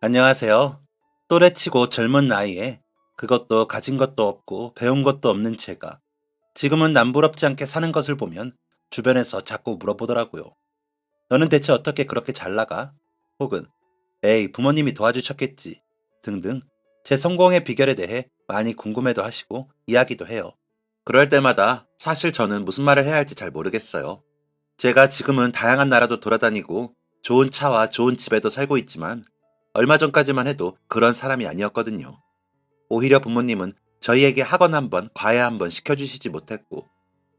안녕하세요. 또래치고 젊은 나이에 그것도 가진 것도 없고 배운 것도 없는 제가 지금은 남부럽지 않게 사는 것을 보면 주변에서 자꾸 물어보더라고요. 너는 대체 어떻게 그렇게 잘 나가? 혹은 에이, 부모님이 도와주셨겠지. 등등 제 성공의 비결에 대해 많이 궁금해도 하시고 이야기도 해요. 그럴 때마다 사실 저는 무슨 말을 해야 할지 잘 모르겠어요. 제가 지금은 다양한 나라도 돌아다니고 좋은 차와 좋은 집에도 살고 있지만 얼마 전까지만 해도 그런 사람이 아니었거든요. 오히려 부모님은 저희에게 학원 한 번, 과외 한 번 시켜주시지 못했고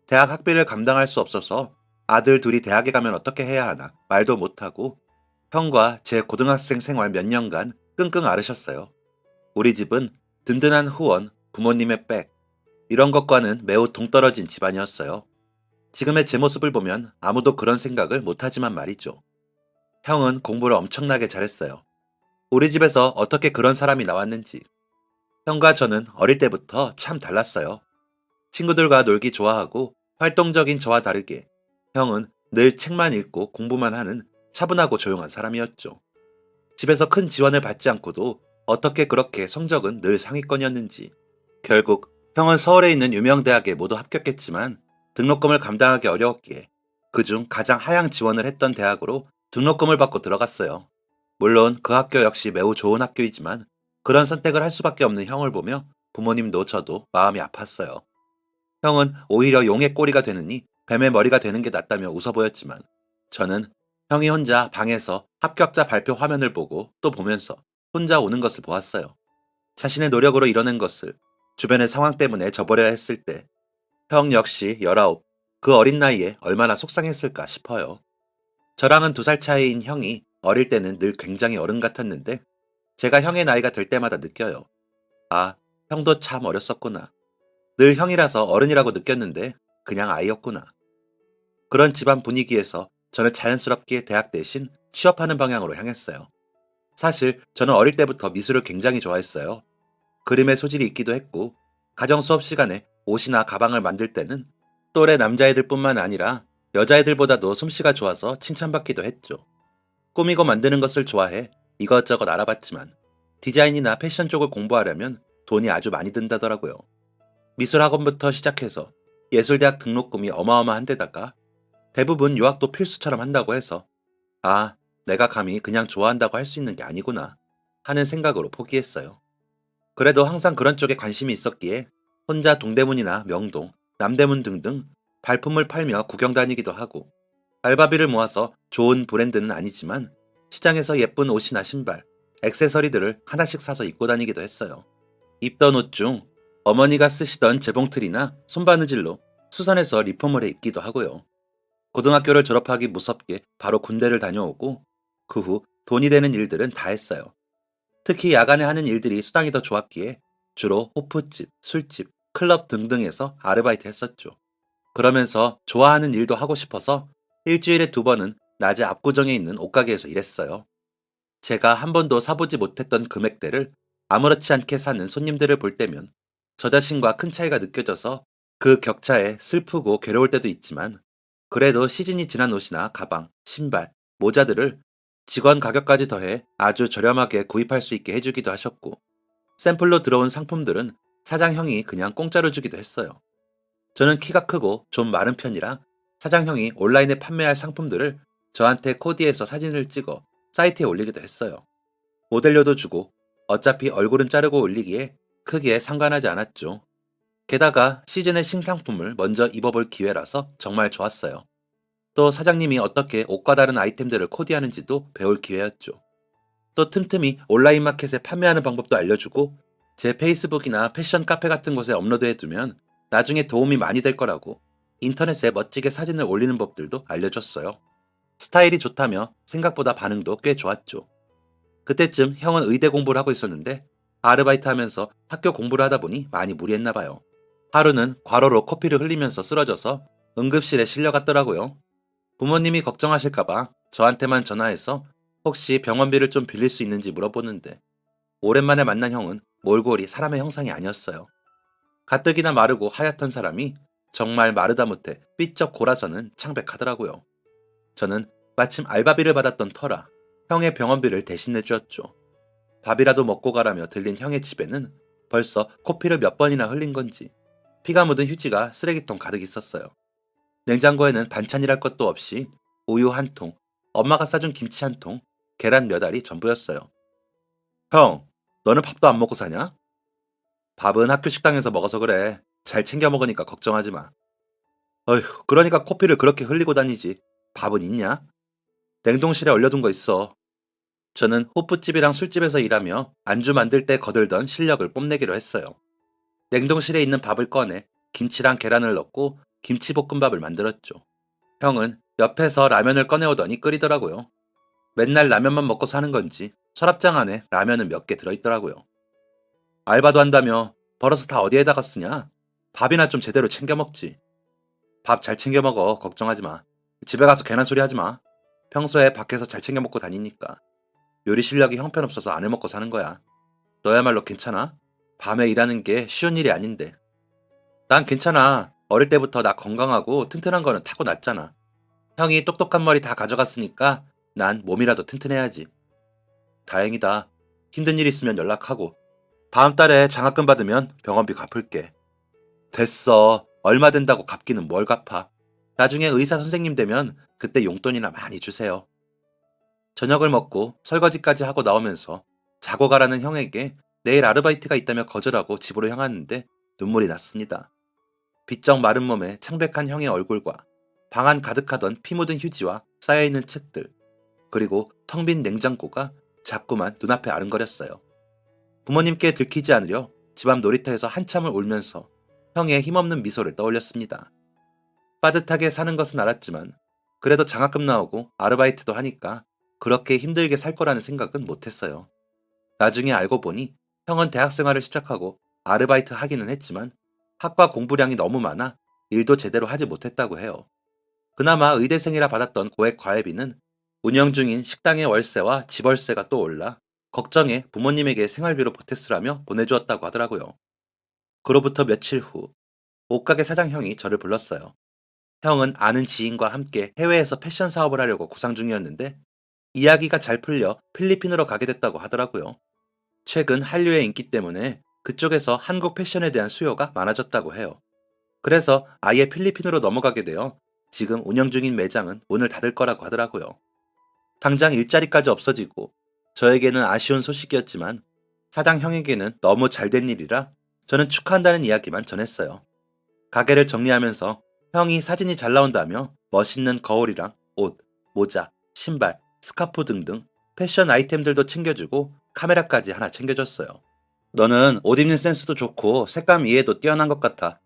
대학 학비를 감당할 수 없어서 아들 둘이 대학에 가면 어떻게 해야 하나 말도 못하고 형과 제 고등학생 생활 몇 년간 끙끙 앓으셨어요. 우리 집은 든든한 후원, 부모님의 백, 이런 것과는 매우 동떨어진 집안이었어요. 지금의 제 모습을 보면 아무도 그런 생각을 못하지만 말이죠. 형은 공부를 엄청나게 잘했어요. 우리 집에서 어떻게 그런 사람이 나왔는지. 형과 저는 어릴 때부터 참 달랐어요. 친구들과 놀기 좋아하고 활동적인 저와 다르게 형은 늘 책만 읽고 공부만 하는 차분하고 조용한 사람이었죠. 집에서 큰 지원을 받지 않고도 어떻게 그렇게 성적은 늘 상위권이었는지. 결국 형은 서울에 있는 유명 대학에 모두 합격했지만 등록금을 감당하기 어려웠기에 그중 가장 하향 지원을 했던 대학으로 등록금을 받고 들어갔어요. 물론 그 학교 역시 매우 좋은 학교이지만 그런 선택을 할 수밖에 없는 형을 보며 부모님도 저도 마음이 아팠어요. 형은 오히려 용의 꼬리가 되느니 뱀의 머리가 되는 게 낫다며 웃어 보였지만 저는 형이 혼자 방에서 합격자 발표 화면을 보고 또 보면서 혼자 우는 것을 보았어요. 자신의 노력으로 이뤄낸 것을 주변의 상황 때문에 저버려야 했을 때 형 역시 19, 그 어린 나이에 얼마나 속상했을까 싶어요. 저랑은 2살 차이인 형이 어릴 때는 늘 굉장히 어른 같았는데 제가 형의 나이가 될 때마다 느껴요. 아, 형도 참 어렸었구나. 늘 형이라서 어른이라고 느꼈는데 그냥 아이였구나. 그런 집안 분위기에서 저는 자연스럽게 대학 대신 취업하는 방향으로 향했어요. 사실 저는 어릴 때부터 미술을 굉장히 좋아했어요. 그림에 소질이 있기도 했고 가정 수업 시간에 옷이나 가방을 만들 때는 또래 남자애들뿐만 아니라 여자애들보다도 솜씨가 좋아서 칭찬받기도 했죠. 꾸미고 만드는 것을 좋아해 이것저것 알아봤지만 디자인이나 패션 쪽을 공부하려면 돈이 아주 많이 든다더라고요. 미술학원부터 시작해서 예술대학 등록금이 어마어마한 데다가 대부분 유학도 필수처럼 한다고 해서 아, 내가 감히 그냥 좋아한다고 할 수 있는 게 아니구나 하는 생각으로 포기했어요. 그래도 항상 그런 쪽에 관심이 있었기에 혼자 동대문이나 명동, 남대문 등등 발품을 팔며 구경 다니기도 하고 알바비를 모아서 좋은 브랜드는 아니지만 시장에서 예쁜 옷이나 신발, 액세서리들을 하나씩 사서 입고 다니기도 했어요. 입던 옷 중 어머니가 쓰시던 재봉틀이나 손바느질로 수선해서 리폼을 해 입기도 하고요. 고등학교를 졸업하기 무섭게 바로 군대를 다녀오고 그 후 돈이 되는 일들은 다 했어요. 특히 야간에 하는 일들이 수당이 더 좋았기에 주로 호프집, 술집, 클럽 등등에서 아르바이트 했었죠. 그러면서 좋아하는 일도 하고 싶어서 일주일에 2번은 낮에 압구정에 있는 옷가게에서 일했어요. 제가 한 번도 사보지 못했던 금액대를 아무렇지 않게 사는 손님들을 볼 때면 저 자신과 큰 차이가 느껴져서 그 격차에 슬프고 괴로울 때도 있지만 그래도 시즌이 지난 옷이나 가방, 신발, 모자들을 직원 가격까지 더해 아주 저렴하게 구입할 수 있게 해주기도 하셨고 샘플로 들어온 상품들은 사장형이 그냥 공짜로 주기도 했어요. 저는 키가 크고 좀 마른 편이라 사장형이 온라인에 판매할 상품들을 저한테 코디해서 사진을 찍어 사이트에 올리기도 했어요. 모델료도 주고 어차피 얼굴은 자르고 올리기에 크게 상관하지 않았죠. 게다가 시즌의 신상품을 먼저 입어볼 기회라서 정말 좋았어요. 또 사장님이 어떻게 옷과 다른 아이템들을 코디하는지도 배울 기회였죠. 또 틈틈이 온라인 마켓에 판매하는 방법도 알려주고 제 페이스북이나 패션 카페 같은 곳에 업로드해두면 나중에 도움이 많이 될 거라고 인터넷에 멋지게 사진을 올리는 법들도 알려줬어요. 스타일이 좋다며 생각보다 반응도 꽤 좋았죠. 그때쯤 형은 의대 공부를 하고 있었는데 아르바이트 하면서 학교 공부를 하다 보니 많이 무리했나 봐요. 하루는 과로로 코피를 흘리면서 쓰러져서 응급실에 실려갔더라고요. 부모님이 걱정하실까봐 저한테만 전화해서 혹시 병원비를 좀 빌릴 수 있는지 물어보는데 오랜만에 만난 형은 몰골이 사람의 형상이 아니었어요. 가뜩이나 마르고 하얗던 사람이 정말 마르다 못해 삐쩍 골아서는 창백하더라고요. 저는 마침 알바비를 받았던 터라 형의 병원비를 대신 내주었죠. 밥이라도 먹고 가라며 들린 형의 집에는 벌써 코피를 몇 번이나 흘린 건지 피가 묻은 휴지가 쓰레기통 가득 있었어요. 냉장고에는 반찬이랄 것도 없이 우유 한 통, 엄마가 싸준 김치 한 통, 계란 몇 알이 전부였어요. 형, 너는 밥도 안 먹고 사냐? 밥은 학교 식당에서 먹어서 그래. 잘 챙겨 먹으니까 걱정하지 마. 어휴, 그러니까 코피를 그렇게 흘리고 다니지. 밥은 있냐? 냉동실에 얼려둔 거 있어. 저는 호프집이랑 술집에서 일하며 안주 만들 때 거들던 실력을 뽐내기로 했어요. 냉동실에 있는 밥을 꺼내 김치랑 계란을 넣고 김치볶음밥을 만들었죠. 형은 옆에서 라면을 꺼내오더니 끓이더라고요. 맨날 라면만 먹고 사는 건지 서랍장 안에 라면은 몇 개 들어있더라고요. 알바도 한다며 벌어서 다 어디에다가 쓰냐? 밥이나 좀 제대로 챙겨 먹지. 밥 잘 챙겨 먹어. 걱정하지 마. 집에 가서 괜한 소리 하지 마. 평소에 밖에서 잘 챙겨 먹고 다니니까. 요리 실력이 형편없어서 안 해먹고 사는 거야. 너야말로 괜찮아? 밤에 일하는 게 쉬운 일이 아닌데. 난 괜찮아. 어릴 때부터 나 건강하고 튼튼한 거는 타고났잖아. 형이 똑똑한 머리 다 가져갔으니까 난 몸이라도 튼튼해야지. 다행이다. 힘든 일 있으면 연락하고. 다음 달에 장학금 받으면 병원비 갚을게. 됐어. 얼마 된다고 갚기는 뭘 갚아. 나중에 의사 선생님 되면 그때 용돈이나 많이 주세요. 저녁을 먹고 설거지까지 하고 나오면서 자고 가라는 형에게 내일 아르바이트가 있다며 거절하고 집으로 향하는데 눈물이 났습니다. 비쩍 마른 몸에 창백한 형의 얼굴과 방 안 가득하던 피 묻은 휴지와 쌓여있는 책들, 그리고 텅 빈 냉장고가 자꾸만 눈앞에 아른거렸어요. 부모님께 들키지 않으려 집 앞 놀이터에서 한참을 울면서 형의 힘없는 미소를 떠올렸습니다. 빠듯하게 사는 것은 알았지만 그래도 장학금 나오고 아르바이트도 하니까 그렇게 힘들게 살 거라는 생각은 못했어요. 나중에 알고 보니 형은 대학 생활을 시작하고 아르바이트 하기는 했지만 학과 공부량이 너무 많아 일도 제대로 하지 못했다고 해요. 그나마 의대생이라 받았던 고액 과외비는 운영 중인 식당의 월세와 집월세가 또 올라 걱정해 부모님에게 생활비로 보태쓰라며 보내주었다고 하더라고요. 그로부터 며칠 후 옷가게 사장 형이 저를 불렀어요. 형은 아는 지인과 함께 해외에서 패션 사업을 하려고 구상 중이었는데 이야기가 잘 풀려 필리핀으로 가게 됐다고 하더라고요. 최근 한류의 인기 때문에 그쪽에서 한국 패션에 대한 수요가 많아졌다고 해요. 그래서 아예 필리핀으로 넘어가게 되어 지금 운영 중인 매장은 문을 닫을 거라고 하더라고요. 당장 일자리까지 없어지고 저에게는 아쉬운 소식이었지만 사장 형에게는 너무 잘된 일이라 저는 축하한다는 이야기만 전했어요. 가게를 정리하면서 형이 사진이 잘 나온다며 멋있는 거울이랑 옷, 모자, 신발, 스카프 등등 패션 아이템들도 챙겨주고 카메라까지 하나 챙겨줬어요. 너는 옷 입는 센스도 좋고 색감 이해도 뛰어난 것 같아.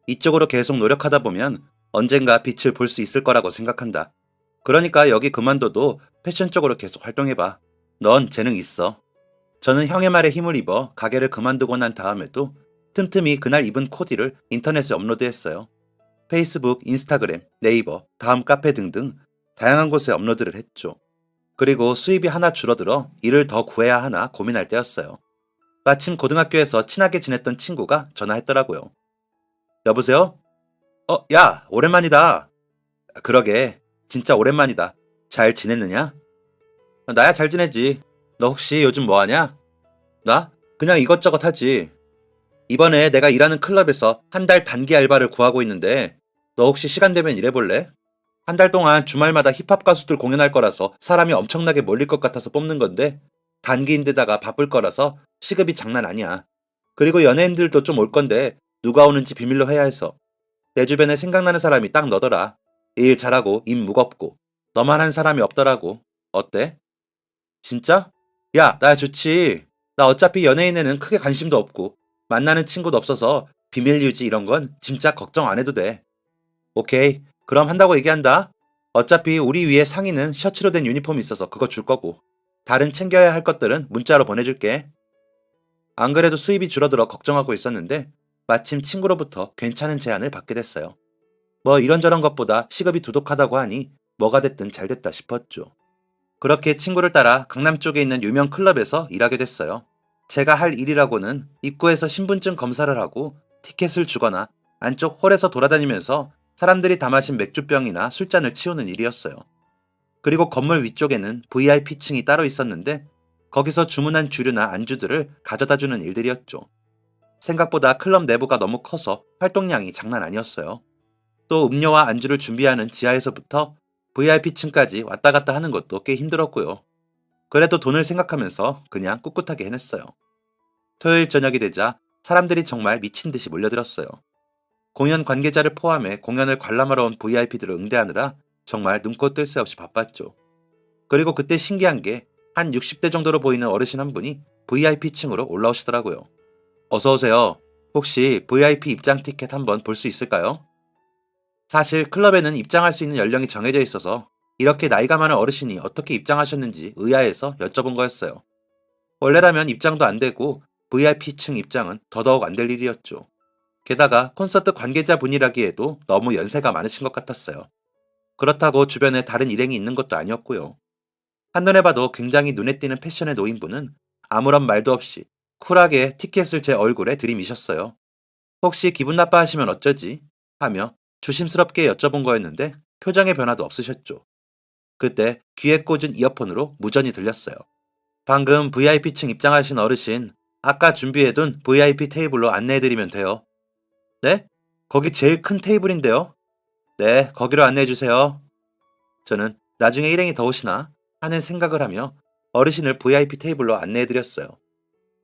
이쪽으로 계속 노력하다 보면 언젠가 빛을 볼 수 있을 거라고 생각한다. 그러니까 여기 그만둬도 패션 쪽으로 계속 활동해봐. 넌 재능 있어. 저는 형의 말에 힘을 입어 가게를 그만두고 난 다음에도 틈틈이 그날 입은 코디를 인터넷에 업로드했어요. 페이스북, 인스타그램, 네이버, 다음 카페 등등 다양한 곳에 업로드를 했죠. 그리고 수입이 하나 줄어들어 일을 더 구해야 하나 고민할 때였어요. 마침 고등학교에서 친하게 지냈던 친구가 전화했더라고요. 여보세요? 야, 오랜만이다. 그러게, 진짜 오랜만이다. 잘 지냈느냐? 나야 잘 지내지. 너 혹시 요즘 뭐 하냐? 나? 그냥 이것저것 하지. 이번에 내가 일하는 클럽에서 한 달 단기 알바를 구하고 있는데 너 혹시 시간 되면 일해볼래? 한 달 동안 주말마다 힙합 가수들 공연할 거라서 사람이 엄청나게 몰릴 것 같아서 뽑는 건데 단기인데다가 바쁠 거라서 시급이 장난 아니야. 그리고 연예인들도 좀 올 건데 누가 오는지 비밀로 해야 해서 내 주변에 생각나는 사람이 딱 너더라. 일 잘하고 입 무겁고 너만한 사람이 없더라고. 어때? 진짜? 야, 나 좋지. 나 어차피 연예인에는 크게 관심도 없고 만나는 친구도 없어서 비밀 유지 이런 건 진짜 걱정 안 해도 돼. 오케이. 그럼 한다고 얘기한다. 어차피 우리 위에 상의는 셔츠로 된 유니폼이 있어서 그거 줄 거고 다른 챙겨야 할 것들은 문자로 보내줄게. 안 그래도 수입이 줄어들어 걱정하고 있었는데 마침 친구로부터 괜찮은 제안을 받게 됐어요. 뭐 이런저런 것보다 시급이 두둑하다고 하니 뭐가 됐든 잘 됐다 싶었죠. 그렇게 친구를 따라 강남 쪽에 있는 유명 클럽에서 일하게 됐어요. 제가 할 일이라고는 입구에서 신분증 검사를 하고 티켓을 주거나 안쪽 홀에서 돌아다니면서 사람들이 다 마신 맥주병이나 술잔을 치우는 일이었어요. 그리고 건물 위쪽에는 VIP층이 따로 있었는데 거기서 주문한 주류나 안주들을 가져다 주는 일들이었죠. 생각보다 클럽 내부가 너무 커서 활동량이 장난 아니었어요. 또 음료와 안주를 준비하는 지하에서부터 VIP층까지 왔다 갔다 하는 것도 꽤 힘들었고요. 그래도 돈을 생각하면서 그냥 꿋꿋하게 해냈어요. 토요일 저녁이 되자 사람들이 정말 미친 듯이 몰려들었어요. 공연 관계자를 포함해 공연을 관람하러 온 VIP들을 응대하느라 정말 눈코 뜰 새 없이 바빴죠. 그리고 그때 신기한 게 한 60대 정도로 보이는 어르신 한 분이 VIP층으로 올라오시더라고요. 어서 오세요. 혹시 VIP 입장 티켓 한번 볼 수 있을까요? 사실 클럽에는 입장할 수 있는 연령이 정해져 있어서 이렇게 나이가 많은 어르신이 어떻게 입장하셨는지 의아해서 여쭤본 거였어요. 원래라면 입장도 안 되고 VIP층 입장은 더더욱 안 될 일이었죠. 게다가 콘서트 관계자분이라기에도 너무 연세가 많으신 것 같았어요. 그렇다고 주변에 다른 일행이 있는 것도 아니었고요. 한눈에 봐도 굉장히 눈에 띄는 패션의 노인분은 아무런 말도 없이 쿨하게 티켓을 제 얼굴에 들이미셨어요. 혹시 기분 나빠하시면 어쩌지? 하며 조심스럽게 여쭤본 거였는데 표정의 변화도 없으셨죠. 그때 귀에 꽂은 이어폰으로 무전이 들렸어요. 방금 VIP층 입장하신 어르신, 아까 준비해둔 VIP 테이블로 안내해드리면 돼요. 네? 거기 제일 큰 테이블인데요? 네, 거기로 안내해주세요. 저는 나중에 일행이 더 오시나 하는 생각을 하며 어르신을 VIP 테이블로 안내해드렸어요.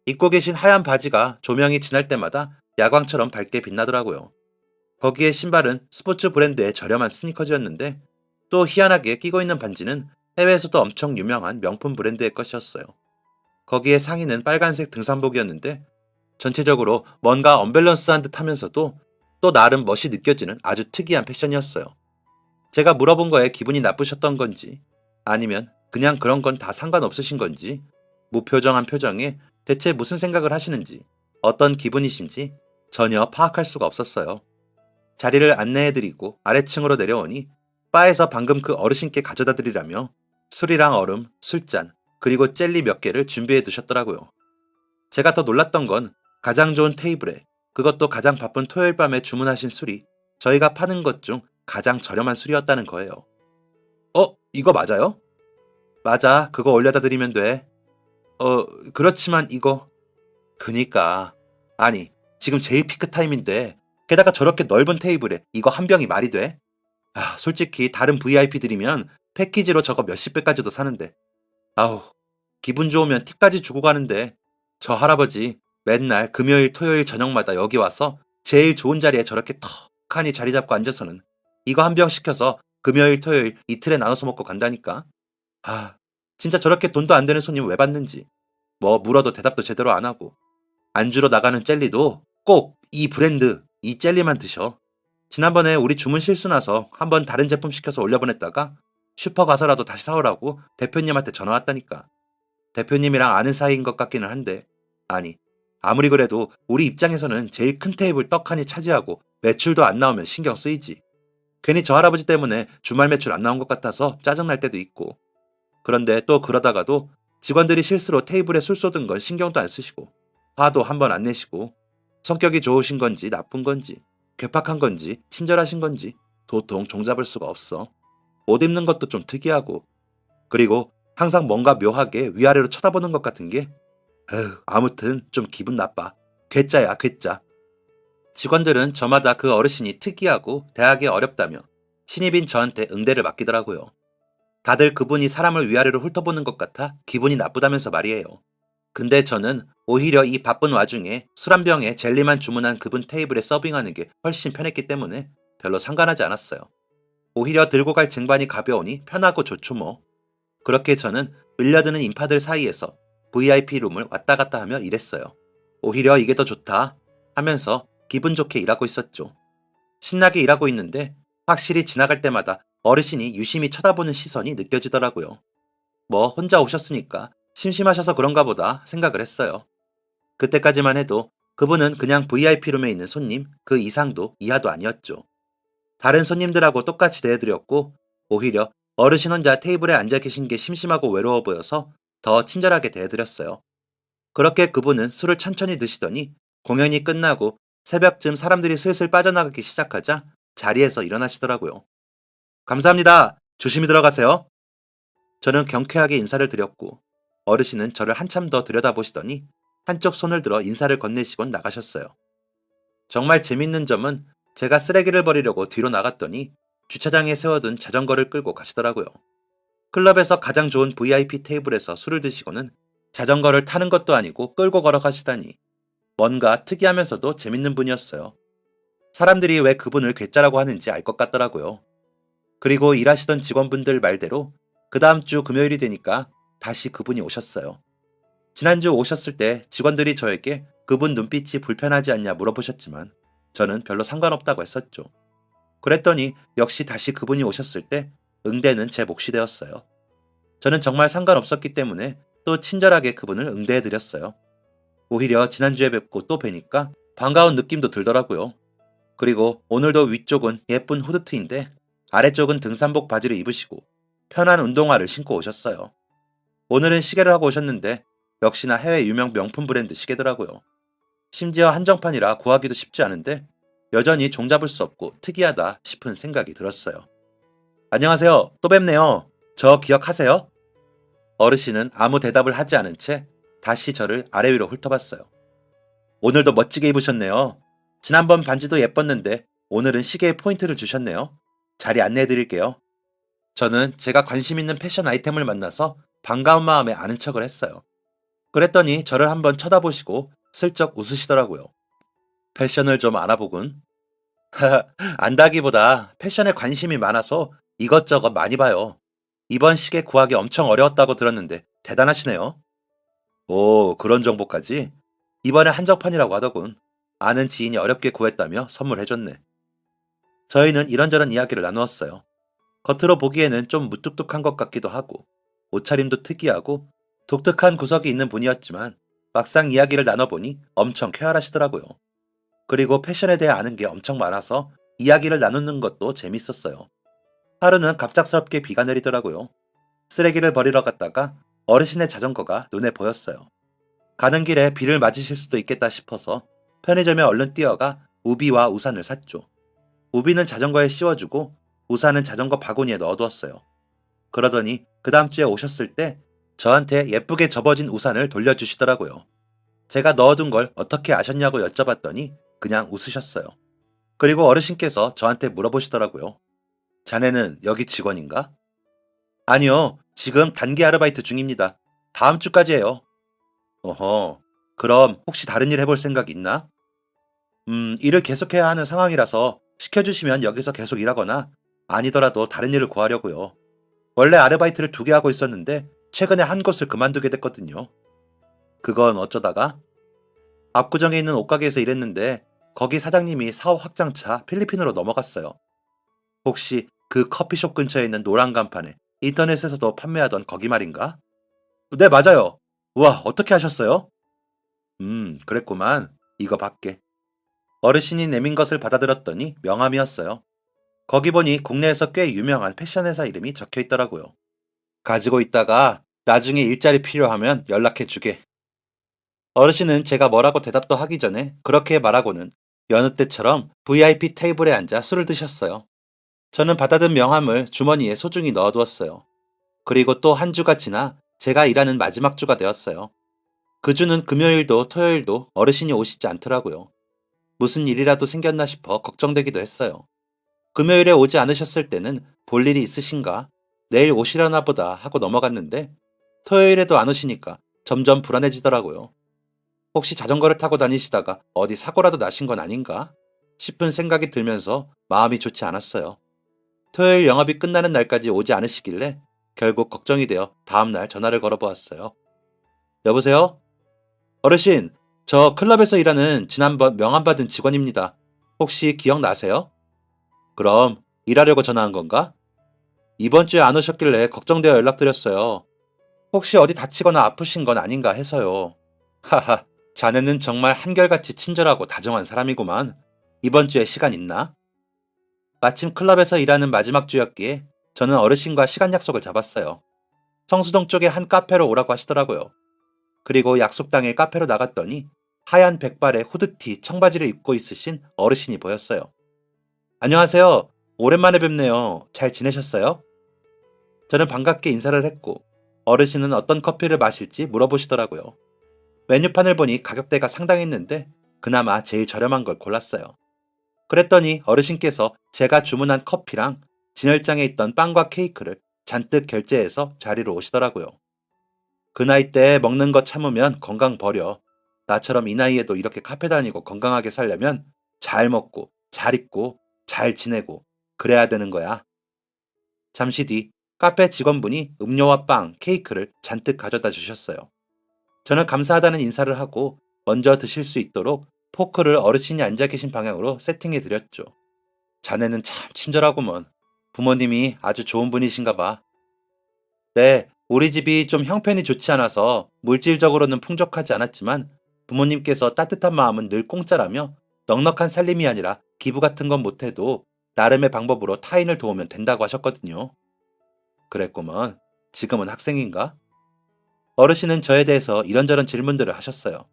입고 계신 하얀 바지가 조명이 지날 때마다 야광처럼 밝게 빛나더라고요. 거기에 신발은 스포츠 브랜드의 저렴한 스니커즈였는데 또 희한하게 끼고 있는 반지는 해외에서도 엄청 유명한 명품 브랜드의 것이었어요. 거기에 상의는 빨간색 등산복이었는데 전체적으로 뭔가 언밸런스한 듯 하면서도 또 나름 멋이 느껴지는 아주 특이한 패션이었어요. 제가 물어본 거에 기분이 나쁘셨던 건지 아니면 그냥 그런 건 다 상관없으신 건지 무표정한 표정에 대체 무슨 생각을 하시는지 어떤 기분이신지 전혀 파악할 수가 없었어요. 자리를 안내해드리고 아래층으로 내려오니 바에서 방금 그 어르신께 가져다 드리라며 술이랑 얼음, 술잔, 그리고 젤리 몇 개를 준비해 두셨더라고요. 제가 더 놀랐던 건 가장 좋은 테이블에 그것도 가장 바쁜 토요일 밤에 주문하신 술이 저희가 파는 것 중 가장 저렴한 술이었다는 거예요. 이거 맞아요? 맞아, 그거 올려다 드리면 돼. 그렇지만 이거. 그니까. 아니, 지금 제일 피크 타임인데 게다가 저렇게 넓은 테이블에 이거 한 병이 말이 돼? 솔직히 다른 VIP들이면 패키지로 저거 몇십 배까지도 사는데. 아우, 기분 좋으면 팁까지 주고 가는데 저 할아버지 맨날 금요일, 토요일 저녁마다 여기 와서 제일 좋은 자리에 저렇게 턱하니 자리 잡고 앉아서는 이거 한 병 시켜서 금요일, 토요일 이틀에 나눠서 먹고 간다니까. 아, 진짜 저렇게 돈도 안 되는 손님 왜 받는지. 뭐 물어도 대답도 제대로 안 하고. 안주로 나가는 젤리도 꼭 이 브랜드, 이 젤리만 드셔. 지난번에 우리 주문 실수 나서 한번 다른 제품 시켜서 올려보냈다가 슈퍼 가서라도 다시 사오라고 대표님한테 전화 왔다니까. 대표님이랑 아는 사이인 것 같기는 한데, 아니, 아무리 그래도 우리 입장에서는 제일 큰 테이블 떡하니 차지하고 매출도 안 나오면 신경 쓰이지. 괜히 저 할아버지 때문에 주말 매출 안 나온 것 같아서 짜증날 때도 있고. 그런데 또 그러다가도 직원들이 실수로 테이블에 술 쏟은 건 신경도 안 쓰시고, 화도 한 번 안 내시고, 성격이 좋으신 건지 나쁜 건지, 괴팍한 건지 친절하신 건지 도통 종잡을 수가 없어. 옷 입는 것도 좀 특이하고, 그리고 항상 뭔가 묘하게 위아래로 쳐다보는 것 같은 게, 아무튼 좀 기분 나빠. 괴짜야, 괴짜. 직원들은 저마다 그 어르신이 특이하고 대하기 어렵다며 신입인 저한테 응대를 맡기더라고요. 다들 그분이 사람을 위아래로 훑어보는 것 같아 기분이 나쁘다면서 말이에요. 근데 저는 오히려 이 바쁜 와중에 술 한 병에 젤리만 주문한 그분 테이블에 서빙하는 게 훨씬 편했기 때문에 별로 상관하지 않았어요. 오히려 들고 갈 쟁반이 가벼우니 편하고 좋죠 뭐. 그렇게 저는 밀려드는 인파들 사이에서 VIP 룸을 왔다 갔다 하며 일했어요. 오히려 이게 더 좋다 하면서 기분 좋게 일하고 있었죠. 신나게 일하고 있는데 확실히 지나갈 때마다 어르신이 유심히 쳐다보는 시선이 느껴지더라고요. 뭐 혼자 오셨으니까 심심하셔서 그런가 보다 생각을 했어요. 그때까지만 해도 그분은 그냥 VIP 룸에 있는 손님 그 이상도 이하도 아니었죠. 다른 손님들하고 똑같이 대해드렸고 오히려 어르신 혼자 테이블에 앉아 계신 게 심심하고 외로워 보여서 더 친절하게 대해드렸어요. 그렇게 그분은 술을 천천히 드시더니 공연이 끝나고 새벽쯤 사람들이 슬슬 빠져나가기 시작하자 자리에서 일어나시더라고요. 감사합니다. 조심히 들어가세요. 저는 경쾌하게 인사를 드렸고 어르신은 저를 한참 더 들여다보시더니 한쪽 손을 들어 인사를 건네시곤 나가셨어요. 정말 재밌는 점은 제가 쓰레기를 버리려고 뒤로 나갔더니 주차장에 세워둔 자전거를 끌고 가시더라고요. 클럽에서 가장 좋은 VIP 테이블에서 술을 드시고는 자전거를 타는 것도 아니고 끌고 걸어가시다니 뭔가 특이하면서도 재밌는 분이었어요. 사람들이 왜 그분을 괴짜라고 하는지 알 것 같더라고요. 그리고 일하시던 직원분들 말대로 그 다음 주 금요일이 되니까 다시 그분이 오셨어요. 지난주 오셨을 때 직원들이 저에게 그분 눈빛이 불편하지 않냐 물어보셨지만 저는 별로 상관없다고 했었죠. 그랬더니 역시 다시 그분이 오셨을 때 응대는 제 몫이 되었어요. 저는 정말 상관없었기 때문에 또 친절하게 그분을 응대해드렸어요. 오히려 지난주에 뵙고 또 뵈니까 반가운 느낌도 들더라고요. 그리고 오늘도 위쪽은 예쁜 후드티인데 아래쪽은 등산복 바지를 입으시고 편한 운동화를 신고 오셨어요. 오늘은 시계를 하고 오셨는데 역시나 해외 유명 명품 브랜드 시계더라고요. 심지어 한정판이라 구하기도 쉽지 않은데 여전히 종잡을 수 없고 특이하다 싶은 생각이 들었어요. 안녕하세요. 또 뵙네요. 저 기억하세요? 어르신은 아무 대답을 하지 않은 채 다시 저를 아래 위로 훑어봤어요. 오늘도 멋지게 입으셨네요. 지난번 반지도 예뻤는데 오늘은 시계에 포인트를 주셨네요. 자리 안내해 드릴게요. 저는 제가 관심 있는 패션 아이템을 만나서 반가운 마음에 아는 척을 했어요. 그랬더니 저를 한번 쳐다보시고 슬쩍 웃으시더라고요. 패션을 좀 알아보군. 안다기보다 패션에 관심이 많아서 이것저것 많이 봐요. 이번 시계 구하기 엄청 어려웠다고 들었는데 대단하시네요. 오, 그런 정보까지? 이번에 한정판이라고 하더군. 아는 지인이 어렵게 구했다며 선물해줬네. 저희는 이런저런 이야기를 나누었어요. 겉으로 보기에는 좀 무뚝뚝한 것 같기도 하고 옷차림도 특이하고 독특한 구석이 있는 분이었지만 막상 이야기를 나눠보니 엄청 쾌활하시더라고요. 그리고 패션에 대해 아는 게 엄청 많아서 이야기를 나누는 것도 재밌었어요. 하루는 갑작스럽게 비가 내리더라고요. 쓰레기를 버리러 갔다가 어르신의 자전거가 눈에 보였어요. 가는 길에 비를 맞으실 수도 있겠다 싶어서 편의점에 얼른 뛰어가 우비와 우산을 샀죠. 우비는 자전거에 씌워주고 우산은 자전거 바구니에 넣어두었어요. 그러더니 그 다음 주에 오셨을 때 저한테 예쁘게 접어진 우산을 돌려주시더라고요. 제가 넣어둔 걸 어떻게 아셨냐고 여쭤봤더니 그냥 웃으셨어요. 그리고 어르신께서 저한테 물어보시더라고요. 자네는 여기 직원인가? 아니요, 지금 단기 아르바이트 중입니다. 다음 주까지예요. 어허, 그럼 혹시 다른 일 해볼 생각 있나? 일을 계속해야 하는 상황이라서 시켜주시면 여기서 계속 일하거나 아니더라도 다른 일을 구하려고요. 원래 아르바이트를 2개 하고 있었는데 최근에 한 곳을 그만두게 됐거든요. 그건 어쩌다가? 압구정에 있는 옷가게에서 일했는데 거기 사장님이 사업 확장차 필리핀으로 넘어갔어요. 혹시 그 커피숍 근처에 있는 노란 간판에 인터넷에서도 판매하던 거기 말인가? 네, 맞아요. 우와, 어떻게 하셨어요? 그랬구만. 이거 받게. 어르신이 내민 것을 받아들었더니 명함이었어요. 거기 보니 국내에서 꽤 유명한 패션 회사 이름이 적혀 있더라고요. 가지고 있다가 나중에 일자리 필요하면 연락해 주게. 어르신은 제가 뭐라고 대답도 하기 전에 그렇게 말하고는 여느 때처럼 VIP 테이블에 앉아 술을 드셨어요. 저는 받아든 명함을 주머니에 소중히 넣어두었어요. 그리고 또 한 주가 지나 제가 일하는 마지막 주가 되었어요. 그 주는 금요일도 토요일도 어르신이 오시지 않더라고요. 무슨 일이라도 생겼나 싶어 걱정되기도 했어요. 금요일에 오지 않으셨을 때는 볼 일이 있으신가? 내일 오시려나 보다 하고 넘어갔는데 토요일에도 안 오시니까 점점 불안해지더라고요. 혹시 자전거를 타고 다니시다가 어디 사고라도 나신 건 아닌가? 싶은 생각이 들면서 마음이 좋지 않았어요. 토요일 영업이 끝나는 날까지 오지 않으시길래 결국 걱정이 되어 다음날 전화를 걸어보았어요. 여보세요? 어르신, 저 클럽에서 일하는 지난번 명함 받은 직원입니다. 혹시 기억나세요? 그럼 일하려고 전화한 건가? 이번 주에 안 오셨길래 걱정되어 연락드렸어요. 혹시 어디 다치거나 아프신 건 아닌가 해서요. 하하, 자네는 정말 한결같이 친절하고 다정한 사람이구만. 이번 주에 시간 있나? 마침 클럽에서 일하는 마지막 주였기에 저는 어르신과 시간 약속을 잡았어요. 성수동 쪽에 한 카페로 오라고 하시더라고요. 그리고 약속 당일 카페로 나갔더니 하얀 백발에 후드티, 청바지를 입고 있으신 어르신이 보였어요. 안녕하세요. 오랜만에 뵙네요. 잘 지내셨어요? 저는 반갑게 인사를 했고 어르신은 어떤 커피를 마실지 물어보시더라고요. 메뉴판을 보니 가격대가 상당했는데 그나마 제일 저렴한 걸 골랐어요. 그랬더니 어르신께서 제가 주문한 커피랑 진열장에 있던 빵과 케이크를 잔뜩 결제해서 자리로 오시더라고요. 그 나이 때 먹는 거 참으면 건강 버려. 나처럼 이 나이에도 이렇게 카페 다니고 건강하게 살려면 잘 먹고, 잘 입고, 잘 지내고, 그래야 되는 거야. 잠시 뒤 카페 직원분이 음료와 빵, 케이크를 잔뜩 가져다 주셨어요. 저는 감사하다는 인사를 하고 먼저 드실 수 있도록 포크를 어르신이 앉아 계신 방향으로 세팅해 드렸죠. 자네는 참 친절하구먼. 부모님이 아주 좋은 분이신가 봐. 네, 우리 집이 좀 형편이 좋지 않아서 물질적으로는 풍족하지 않았지만 부모님께서 따뜻한 마음은 늘 공짜라며 넉넉한 살림이 아니라 기부 같은 건 못해도 나름의 방법으로 타인을 도우면 된다고 하셨거든요. 그랬구먼. 지금은 학생인가? 어르신은 저에 대해서 이런저런 질문들을 하셨어요.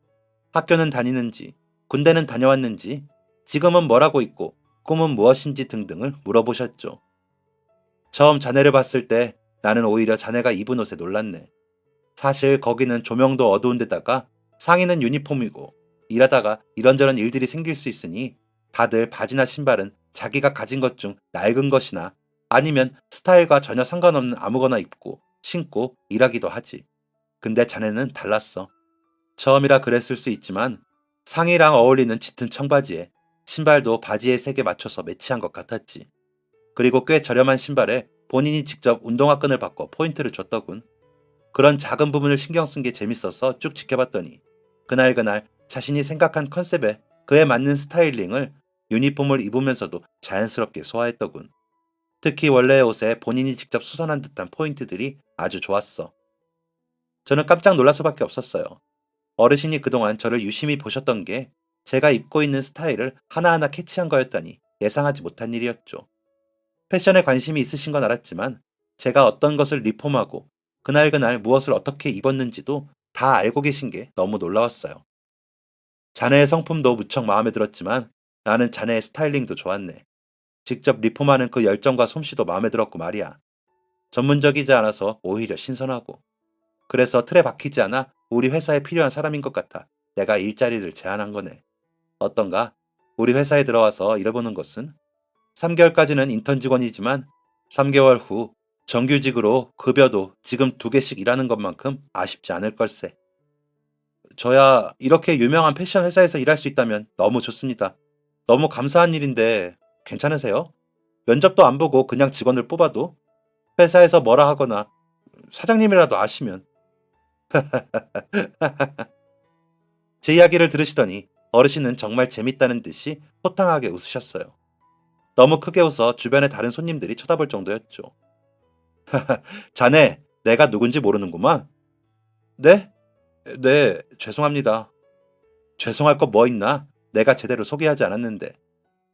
학교는 다니는지, 군대는 다녀왔는지, 지금은 뭘 하고 있고, 꿈은 무엇인지 등등을 물어보셨죠. 처음 자네를 봤을 때 나는 오히려 자네가 입은 옷에 놀랐네. 사실 거기는 조명도 어두운 데다가 상의는 유니폼이고 일하다가 이런저런 일들이 생길 수 있으니 다들 바지나 신발은 자기가 가진 것 중 낡은 것이나 아니면 스타일과 전혀 상관없는 아무거나 입고 신고 일하기도 하지. 근데 자네는 달랐어. 처음이라 그랬을 수 있지만 상의랑 어울리는 짙은 청바지에 신발도 바지의 색에 맞춰서 매치한 것 같았지. 그리고 꽤 저렴한 신발에 본인이 직접 운동화 끈을 바꿔 포인트를 줬더군. 그런 작은 부분을 신경 쓴 게 재밌어서 쭉 지켜봤더니 그날 자신이 생각한 컨셉에 그에 맞는 스타일링을 유니폼을 입으면서도 자연스럽게 소화했더군. 특히 원래의 옷에 본인이 직접 수선한 듯한 포인트들이 아주 좋았어. 저는 깜짝 놀랄 수밖에 없었어요. 어르신이 그동안 저를 유심히 보셨던 게 제가 입고 있는 스타일을 하나하나 캐치한 거였다니 예상하지 못한 일이었죠. 패션에 관심이 있으신 건 알았지만 제가 어떤 것을 리폼하고 그날 무엇을 어떻게 입었는지도 다 알고 계신 게 너무 놀라웠어요. 자네의 성품도 무척 마음에 들었지만 나는 자네의 스타일링도 좋았네. 직접 리폼하는 그 열정과 솜씨도 마음에 들었고 말이야. 전문적이지 않아서 오히려 신선하고. 그래서 틀에 박히지 않아 우리 회사에 필요한 사람인 것 같아 내가 일자리를 제안한 거네. 어떤가? 우리 회사에 들어와서 일해보는 것은? 3개월까지는 인턴 직원이지만 3개월 후 정규직으로 급여도 지금 2개씩 일하는 것만큼 아쉽지 않을 걸세. 저야 이렇게 유명한 패션 회사에서 일할 수 있다면 너무 좋습니다. 너무 감사한 일인데 괜찮으세요? 면접도 안 보고 그냥 직원을 뽑아도 회사에서 뭐라 하거나 사장님이라도 아시면 제 이야기를 들으시더니 어르신은 정말 재밌다는 듯이 호탕하게 웃으셨어요. 너무 크게 웃어 주변의 다른 손님들이 쳐다볼 정도였죠. 자네, 내가 누군지 모르는구만. 네? 네, 죄송합니다. 죄송할 거 뭐 있나? 내가 제대로 소개하지 않았는데.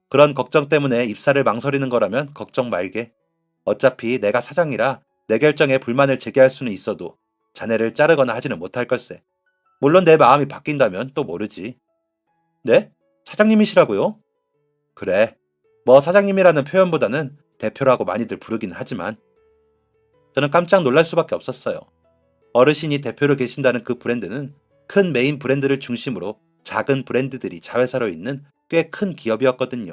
그런 걱정 때문에 입사를 망설이는 거라면 걱정 말게. 어차피 내가 사장이라 내 결정에 불만을 제기할 수는 있어도 자네를 자르거나 하지는 못할 걸세. 물론 내 마음이 바뀐다면 또 모르지. 네? 사장님이시라고요? 그래. 뭐 사장님이라는 표현보다는 대표라고 많이들 부르긴 하지만 저는 깜짝 놀랄 수밖에 없었어요. 어르신이 대표로 계신다는 그 브랜드는 큰 메인 브랜드를 중심으로 작은 브랜드들이 자회사로 있는 꽤 큰 기업이었거든요.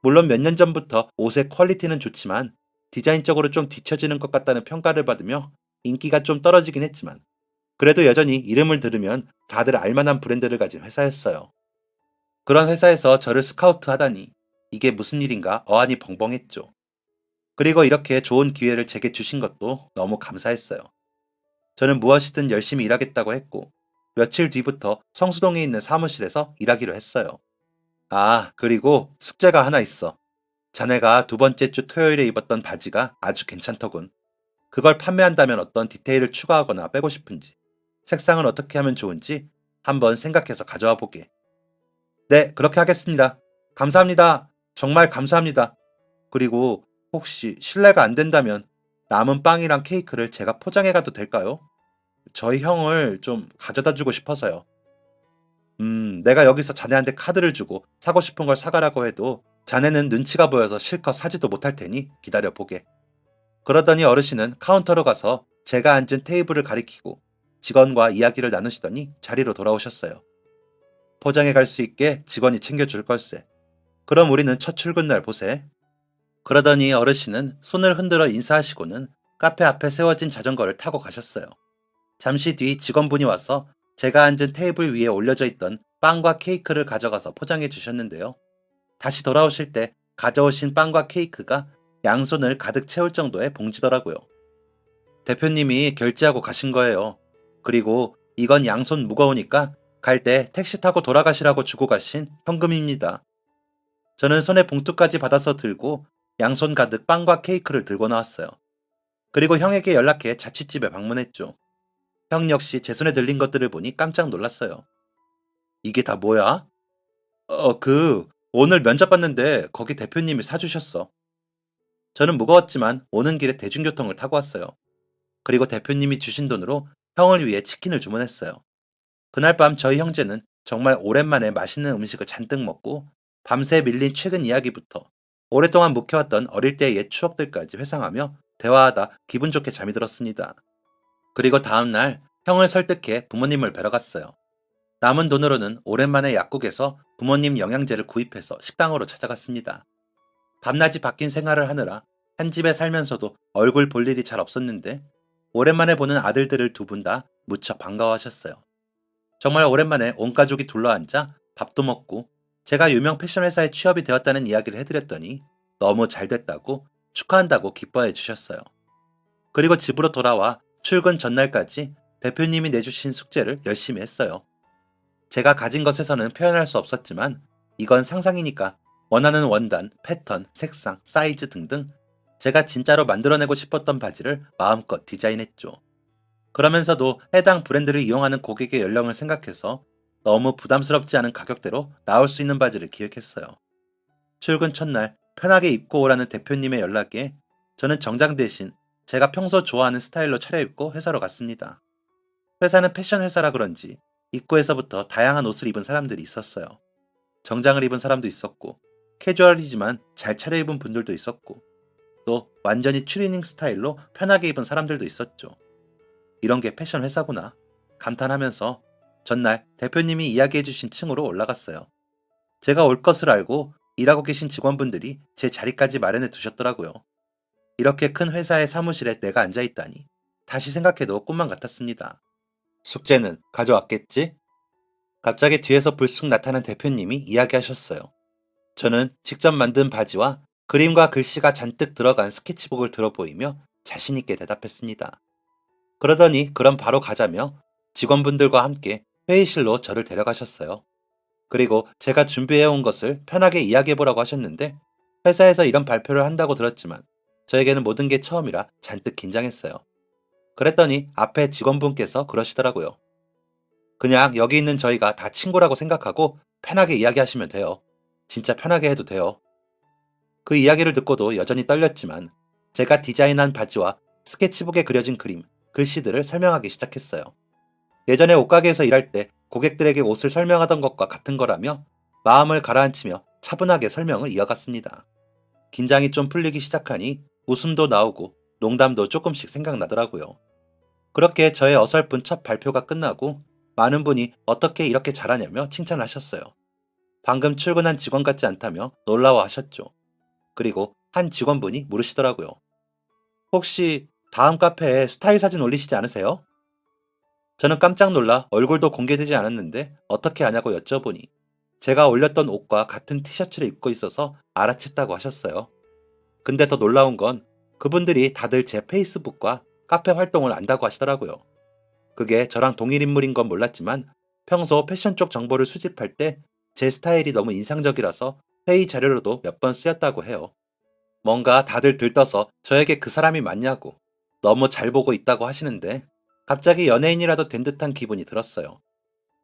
물론 몇 년 전부터 옷의 퀄리티는 좋지만 디자인적으로 좀 뒤처지는 것 같다는 평가를 받으며 인기가 좀 떨어지긴 했지만 그래도 여전히 이름을 들으면 다들 알만한 브랜드를 가진 회사였어요. 그런 회사에서 저를 스카우트 하다니 이게 무슨 일인가 어안이 벙벙했죠. 그리고 이렇게 좋은 기회를 제게 주신 것도 너무 감사했어요. 저는 무엇이든 열심히 일하겠다고 했고 며칠 뒤부터 성수동에 있는 사무실에서 일하기로 했어요. 아, 그리고 숙제가 하나 있어. 자네가 두 번째 주 토요일에 입었던 바지가 아주 괜찮더군. 그걸 판매한다면 어떤 디테일을 추가하거나 빼고 싶은지, 색상은 어떻게 하면 좋은지 한번 생각해서 가져와 보게. 네, 그렇게 하겠습니다. 감사합니다. 정말 감사합니다. 그리고 혹시 실례가 안 된다면 남은 빵이랑 케이크를 제가 포장해 가도 될까요? 저희 형을 좀 가져다 주고 싶어서요. 내가 여기서 자네한테 카드를 주고 사고 싶은 걸 사가라고 해도 자네는 눈치가 보여서 실컷 사지도 못할 테니 기다려 보게. 그러더니 어르신은 카운터로 가서 제가 앉은 테이블을 가리키고 직원과 이야기를 나누시더니 자리로 돌아오셨어요. 포장해 갈 수 있게 직원이 챙겨줄 걸세. 그럼 우리는 첫 출근 날 보세. 그러더니 어르신은 손을 흔들어 인사하시고는 카페 앞에 세워진 자전거를 타고 가셨어요. 잠시 뒤 직원분이 와서 제가 앉은 테이블 위에 올려져 있던 빵과 케이크를 가져가서 포장해 주셨는데요. 다시 돌아오실 때 가져오신 빵과 케이크가 양손을 가득 채울 정도의 봉지더라고요. 대표님이 결제하고 가신 거예요. 그리고 이건 양손 무거우니까 갈 때 택시 타고 돌아가시라고 주고 가신 현금입니다. 저는 손에 봉투까지 받아서 들고 양손 가득 빵과 케이크를 들고 나왔어요. 그리고 형에게 연락해 자취집에 방문했죠. 형 역시 제 손에 들린 것들을 보니 깜짝 놀랐어요. 이게 다 뭐야? 오늘 면접 봤는데 거기 대표님이 사주셨어. 저는 무거웠지만 오는 길에 대중교통을 타고 왔어요. 그리고 대표님이 주신 돈으로 형을 위해 치킨을 주문했어요. 그날 밤 저희 형제는 정말 오랜만에 맛있는 음식을 잔뜩 먹고 밤새 밀린 최근 이야기부터 오랫동안 묵혀왔던 어릴 때의 옛 추억들까지 회상하며 대화하다 기분 좋게 잠이 들었습니다. 그리고 다음날 형을 설득해 부모님을 뵈러 갔어요. 남은 돈으로는 오랜만에 약국에서 부모님 영양제를 구입해서 식당으로 찾아갔습니다. 밤낮이 바뀐 생활을 하느라 한 집에 살면서도 얼굴 볼 일이 잘 없었는데 오랜만에 보는 아들들을 두 분 다 무척 반가워하셨어요. 정말 오랜만에 온 가족이 둘러앉아 밥도 먹고 제가 유명 패션 회사에 취업이 되었다는 이야기를 해드렸더니 너무 잘 됐다고 축하한다고 기뻐해 주셨어요. 그리고 집으로 돌아와 출근 전날까지 대표님이 내주신 숙제를 열심히 했어요. 제가 가진 것에서는 표현할 수 없었지만 이건 상상이니까 원하는 원단, 패턴, 색상, 사이즈 등등 제가 진짜로 만들어내고 싶었던 바지를 마음껏 디자인했죠. 그러면서도 해당 브랜드를 이용하는 고객의 연령을 생각해서 너무 부담스럽지 않은 가격대로 나올 수 있는 바지를 기획했어요. 출근 첫날 편하게 입고 오라는 대표님의 연락에 저는 정장 대신 제가 평소 좋아하는 스타일로 차려입고 회사로 갔습니다. 회사는 패션 회사라 그런지 입구에서부터 다양한 옷을 입은 사람들이 있었어요. 정장을 입은 사람도 있었고 캐주얼이지만 잘 차려입은 분들도 있었고 또 완전히 추리닝 스타일로 편하게 입은 사람들도 있었죠. 이런 게 패션 회사구나 감탄하면서 전날 대표님이 이야기해주신 층으로 올라갔어요. 제가 올 것을 알고 일하고 계신 직원분들이 제 자리까지 마련해 두셨더라고요. 이렇게 큰 회사의 사무실에 내가 앉아있다니 다시 생각해도 꿈만 같았습니다. 숙제는 가져왔겠지? 갑자기 뒤에서 불쑥 나타난 대표님이 이야기하셨어요. 저는 직접 만든 바지와 그림과 글씨가 잔뜩 들어간 스케치북을 들어 보이며 자신있게 대답했습니다. 그러더니 그럼 바로 가자며 직원분들과 함께 회의실로 저를 데려가셨어요. 그리고 제가 준비해온 것을 편하게 이야기해보라고 하셨는데 회사에서 이런 발표를 한다고 들었지만 저에게는 모든 게 처음이라 잔뜩 긴장했어요. 그랬더니 앞에 직원분께서 그러시더라고요. 그냥 여기 있는 저희가 다 친구라고 생각하고 편하게 이야기하시면 돼요. 진짜 편하게 해도 돼요. 그 이야기를 듣고도 여전히 떨렸지만 제가 디자인한 바지와 스케치북에 그려진 그림, 글씨들을 설명하기 시작했어요. 예전에 옷가게에서 일할 때 고객들에게 옷을 설명하던 것과 같은 거라며 마음을 가라앉히며 차분하게 설명을 이어갔습니다. 긴장이 좀 풀리기 시작하니 웃음도 나오고 농담도 조금씩 생각나더라고요. 그렇게 저의 어설픈 첫 발표가 끝나고 많은 분이 어떻게 이렇게 잘하냐며 칭찬하셨어요. 방금 출근한 직원 같지 않다며 놀라워하셨죠. 그리고 한 직원분이 물으시더라고요. 혹시 다음 카페에 스타일 사진 올리시지 않으세요? 저는 깜짝 놀라 얼굴도 공개되지 않았는데 어떻게 아냐고 여쭤보니 제가 올렸던 옷과 같은 티셔츠를 입고 있어서 알아챘다고 하셨어요. 근데 더 놀라운 건 그분들이 다들 제 페이스북과 카페 활동을 안다고 하시더라고요. 그게 저랑 동일 인물인 건 몰랐지만 평소 패션 쪽 정보를 수집할 때 제 스타일이 너무 인상적이라서 회의 자료로도 몇 번 쓰였다고 해요. 뭔가 다들 들떠서 저에게 그 사람이 맞냐고 너무 잘 보고 있다고 하시는데 갑자기 연예인이라도 된 듯한 기분이 들었어요.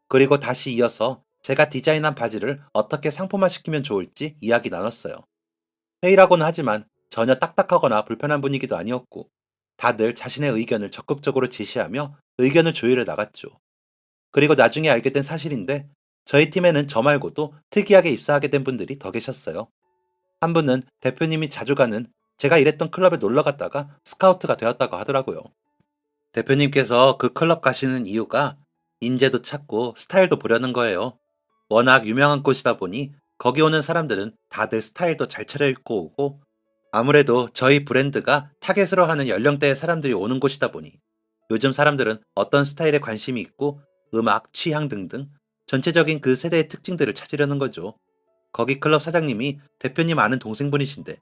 그리고 다시 이어서 제가 디자인한 바지를 어떻게 상품화시키면 좋을지 이야기 나눴어요. 회의라고는 하지만 전혀 딱딱하거나 불편한 분위기도 아니었고 다들 자신의 의견을 적극적으로 제시하며 의견을 조율해 나갔죠. 그리고 나중에 알게 된 사실인데 저희 팀에는 저 말고도 특이하게 입사하게 된 분들이 더 계셨어요. 한 분은 대표님이 자주 가는 제가 일했던 클럽에 놀러 갔다가 스카우트가 되었다고 하더라고요. 대표님께서 그 클럽 가시는 이유가 인재도 찾고 스타일도 보려는 거예요. 워낙 유명한 곳이다 보니 거기 오는 사람들은 다들 스타일도 잘 차려입고 오고 아무래도 저희 브랜드가 타겟으로 하는 연령대의 사람들이 오는 곳이다 보니 요즘 사람들은 어떤 스타일에 관심이 있고 음악, 취향 등등 전체적인 그 세대의 특징들을 찾으려는 거죠. 거기 클럽 사장님이 대표님 아는 동생분이신데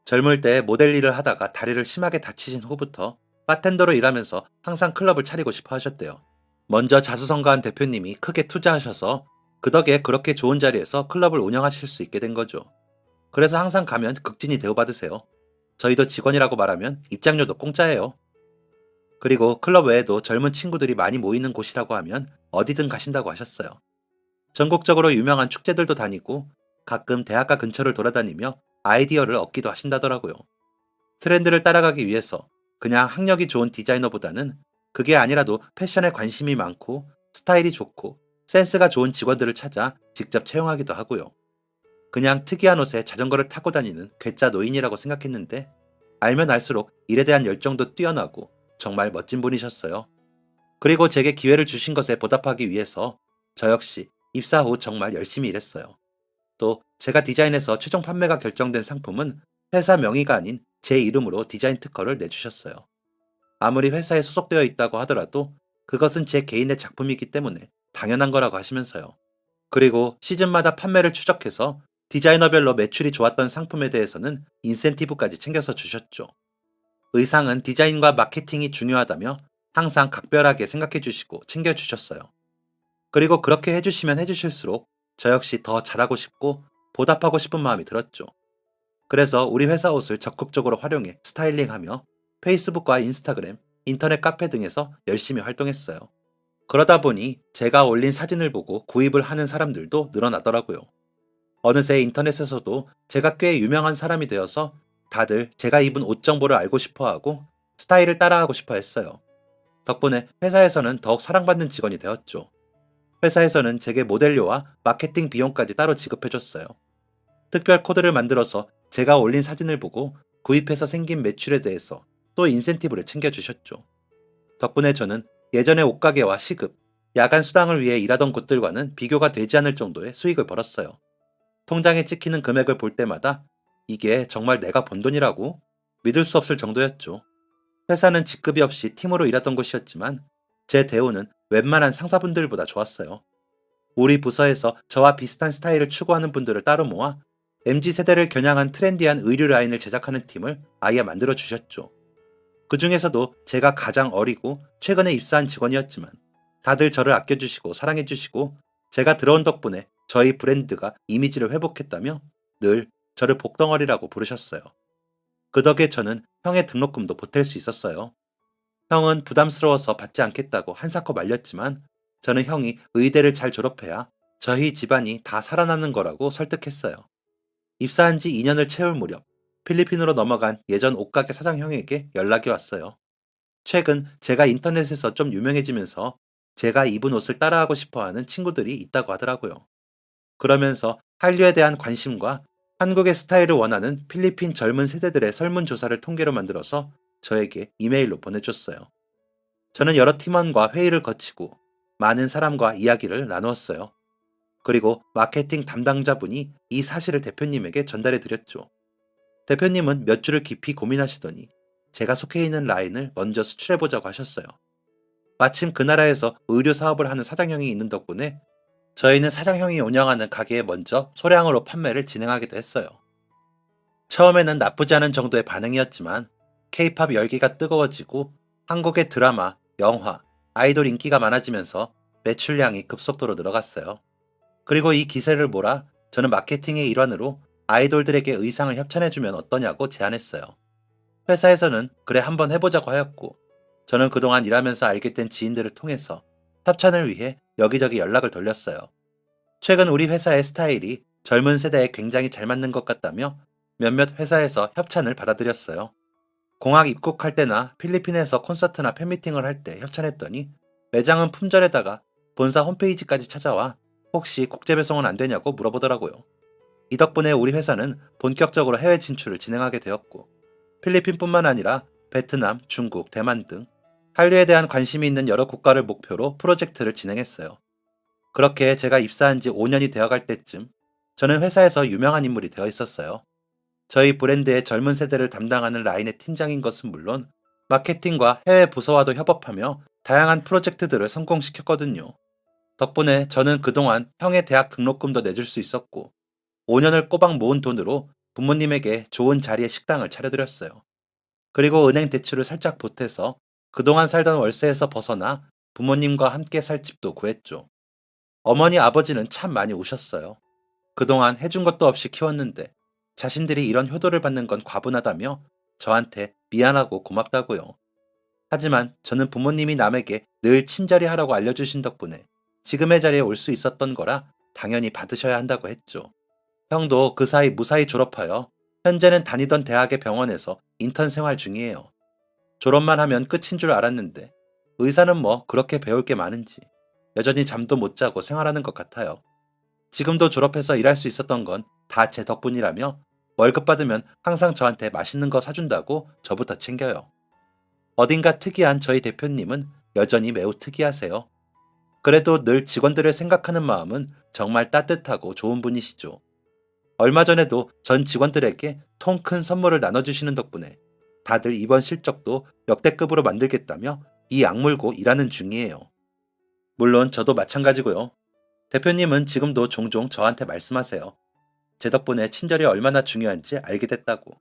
젊을 때 모델 일을 하다가 다리를 심하게 다치신 후부터 바텐더로 일하면서 항상 클럽을 차리고 싶어 하셨대요. 먼저 자수성가한 대표님이 크게 투자하셔서 그 덕에 그렇게 좋은 자리에서 클럽을 운영하실 수 있게 된 거죠. 그래서 항상 가면 극진히 대우받으세요. 저희도 직원이라고 말하면 입장료도 공짜예요. 그리고 클럽 외에도 젊은 친구들이 많이 모이는 곳이라고 하면 어디든 가신다고 하셨어요. 전국적으로 유명한 축제들도 다니고 가끔 대학가 근처를 돌아다니며 아이디어를 얻기도 하신다더라고요. 트렌드를 따라가기 위해서 그냥 학력이 좋은 디자이너보다는 그게 아니라도 패션에 관심이 많고 스타일이 좋고 센스가 좋은 직원들을 찾아 직접 채용하기도 하고요. 그냥 특이한 옷에 자전거를 타고 다니는 괴짜 노인이라고 생각했는데 알면 알수록 일에 대한 열정도 뛰어나고 정말 멋진 분이셨어요. 그리고 제게 기회를 주신 것에 보답하기 위해서 저 역시 입사 후 정말 열심히 일했어요. 또 제가 디자인해서 최종 판매가 결정된 상품은 회사 명의가 아닌 제 이름으로 디자인 특허를 내주셨어요. 아무리 회사에 소속되어 있다고 하더라도 그것은 제 개인의 작품이기 때문에 당연한 거라고 하시면서요. 그리고 시즌마다 판매를 추적해서 디자이너별로 매출이 좋았던 상품에 대해서는 인센티브까지 챙겨서 주셨죠. 의상은 디자인과 마케팅이 중요하다며 항상 각별하게 생각해 주시고 챙겨 주셨어요. 그리고 그렇게 해주시면 해주실수록 저 역시 더 잘하고 싶고 보답하고 싶은 마음이 들었죠. 그래서 우리 회사 옷을 적극적으로 활용해 스타일링하며 페이스북과 인스타그램, 인터넷 카페 등에서 열심히 활동했어요. 그러다 보니 제가 올린 사진을 보고 구입을 하는 사람들도 늘어나더라고요. 어느새 인터넷에서도 제가 꽤 유명한 사람이 되어서 다들 제가 입은 옷 정보를 알고 싶어 하고 스타일을 따라하고 싶어 했어요. 덕분에 회사에서는 더욱 사랑받는 직원이 되었죠. 회사에서는 제게 모델료와 마케팅 비용까지 따로 지급해줬어요. 특별 코드를 만들어서 제가 올린 사진을 보고 구입해서 생긴 매출에 대해서 또 인센티브를 챙겨주셨죠. 덕분에 저는 예전의 옷가게와 시급, 야간 수당을 위해 일하던 곳들과는 비교가 되지 않을 정도의 수익을 벌었어요. 통장에 찍히는 금액을 볼 때마다 이게 정말 내가 번 돈이라고 믿을 수 없을 정도였죠. 회사는 직급이 없이 팀으로 일하던 곳이었지만 제 대우는 웬만한 상사분들보다 좋았어요. 우리 부서에서 저와 비슷한 스타일을 추구하는 분들을 따로 모아 MZ세대를 겨냥한 트렌디한 의류 라인을 제작하는 팀을 아예 만들어 주셨죠. 그 중에서도 제가 가장 어리고 최근에 입사한 직원이었지만 다들 저를 아껴주시고 사랑해주시고 제가 들어온 덕분에 저희 브랜드가 이미지를 회복했다며 늘 저를 복덩어리라고 부르셨어요. 그 덕에 저는 형의 등록금도 보탤 수 있었어요. 형은 부담스러워서 받지 않겠다고 한사코 말렸지만 저는 형이 의대를 잘 졸업해야 저희 집안이 다 살아나는 거라고 설득했어요. 입사한 지 2년을 채울 무렵 필리핀으로 넘어간 예전 옷가게 사장 형에게 연락이 왔어요. 최근 제가 인터넷에서 좀 유명해지면서 제가 입은 옷을 따라하고 싶어 하는 친구들이 있다고 하더라고요. 그러면서 한류에 대한 관심과 한국의 스타일을 원하는 필리핀 젊은 세대들의 설문조사를 통계로 만들어서 저에게 이메일로 보내줬어요. 저는 여러 팀원과 회의를 거치고 많은 사람과 이야기를 나누었어요. 그리고 마케팅 담당자분이 이 사실을 대표님에게 전달해 드렸죠. 대표님은 몇 주를 깊이 고민하시더니 제가 속해 있는 라인을 먼저 수출해 보자고 하셨어요. 마침 그 나라에서 의류 사업을 하는 사장형이 있는 덕분에 저희는 사장형이 운영하는 가게에 먼저 소량으로 판매를 진행하기도 했어요. 처음에는 나쁘지 않은 정도의 반응이었지만 K-팝 열기가 뜨거워지고 한국의 드라마, 영화, 아이돌 인기가 많아지면서 매출량이 급속도로 늘어갔어요. 그리고 이 기세를 몰아 저는 마케팅의 일환으로 아이돌들에게 의상을 협찬해주면 어떠냐고 제안했어요. 회사에서는 그래 한번 해보자고 하였고 저는 그동안 일하면서 알게 된 지인들을 통해서 협찬을 위해 여기저기 연락을 돌렸어요. 최근 우리 회사의 스타일이 젊은 세대에 굉장히 잘 맞는 것 같다며 몇몇 회사에서 협찬을 받아들였어요. 공항 입국할 때나 필리핀에서 콘서트나 팬미팅을 할 때 협찬했더니 매장은 품절에다가 본사 홈페이지까지 찾아와 혹시 국제 배송은 안 되냐고 물어보더라고요. 이 덕분에 우리 회사는 본격적으로 해외 진출을 진행하게 되었고 필리핀뿐만 아니라 베트남, 중국, 대만 등 한류에 대한 관심이 있는 여러 국가를 목표로 프로젝트를 진행했어요. 그렇게 제가 입사한 지 5년이 되어갈 때쯤 저는 회사에서 유명한 인물이 되어 있었어요. 저희 브랜드의 젊은 세대를 담당하는 라인의 팀장인 것은 물론 마케팅과 해외 부서와도 협업하며 다양한 프로젝트들을 성공시켰거든요. 덕분에 저는 그동안 형의 대학 등록금도 내줄 수 있었고 5년을 꼬박 모은 돈으로 부모님에게 좋은 자리의 식당을 차려드렸어요. 그리고 은행 대출을 살짝 보태서 그동안 살던 월세에서 벗어나 부모님과 함께 살 집도 구했죠. 어머니 아버지는 참 많이 우셨어요. 그동안 해준 것도 없이 키웠는데 자신들이 이런 효도를 받는 건 과분하다며 저한테 미안하고 고맙다고요. 하지만 저는 부모님이 남에게 늘 친절히 하라고 알려주신 덕분에 지금의 자리에 올 수 있었던 거라 당연히 받으셔야 한다고 했죠. 형도 그 사이 무사히 졸업하여 현재는 다니던 대학의 병원에서 인턴 생활 중이에요. 졸업만 하면 끝인 줄 알았는데 의사는 뭐 그렇게 배울 게 많은지 여전히 잠도 못 자고 생활하는 것 같아요. 지금도 졸업해서 일할 수 있었던 건 다 제 덕분이라며 월급 받으면 항상 저한테 맛있는 거 사준다고 저부터 챙겨요. 어딘가 특이한 저희 대표님은 여전히 매우 특이하세요. 그래도 늘 직원들을 생각하는 마음은 정말 따뜻하고 좋은 분이시죠. 얼마 전에도 전 직원들에게 통 큰 선물을 나눠주시는 덕분에 다들 이번 실적도 역대급으로 만들겠다며 이 악물고 일하는 중이에요. 물론 저도 마찬가지고요. 대표님은 지금도 종종 저한테 말씀하세요. 제 덕분에 친절이 얼마나 중요한지 알게 됐다고.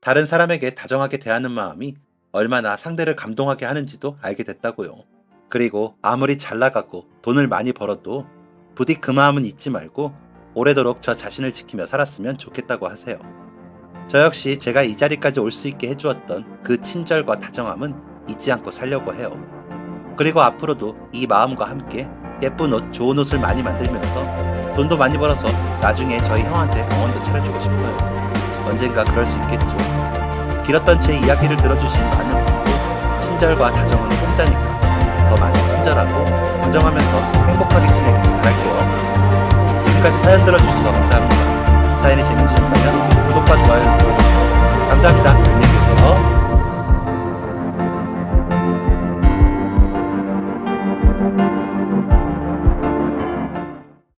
다른 사람에게 다정하게 대하는 마음이 얼마나 상대를 감동하게 하는지도 알게 됐다고요. 그리고 아무리 잘 나가고 돈을 많이 벌어도 부디 그 마음은 잊지 말고 오래도록 저 자신을 지키며 살았으면 좋겠다고 하세요. 저 역시 제가 이 자리까지 올 수 있게 해주었던 그 친절과 다정함은 잊지 않고 살려고 해요. 그리고 앞으로도 이 마음과 함께 예쁜 옷, 좋은 옷을 많이 만들면서 돈도 많이 벌어서 나중에 저희 형한테 병원도 차려주고 싶어요. 언젠가 그럴 수 있겠죠. 길었던 제 이야기를 들어주신 많은 분들 친절과 다정은 혼자니까 더 많이 친절하고 다정하면서 행복하게 지내길 바랄게요. 지금까지 사연 들어주셔서 감사합니다. 사연이 재밌으셨다면 구독과 좋아요 눌러주세요. 감사합니다.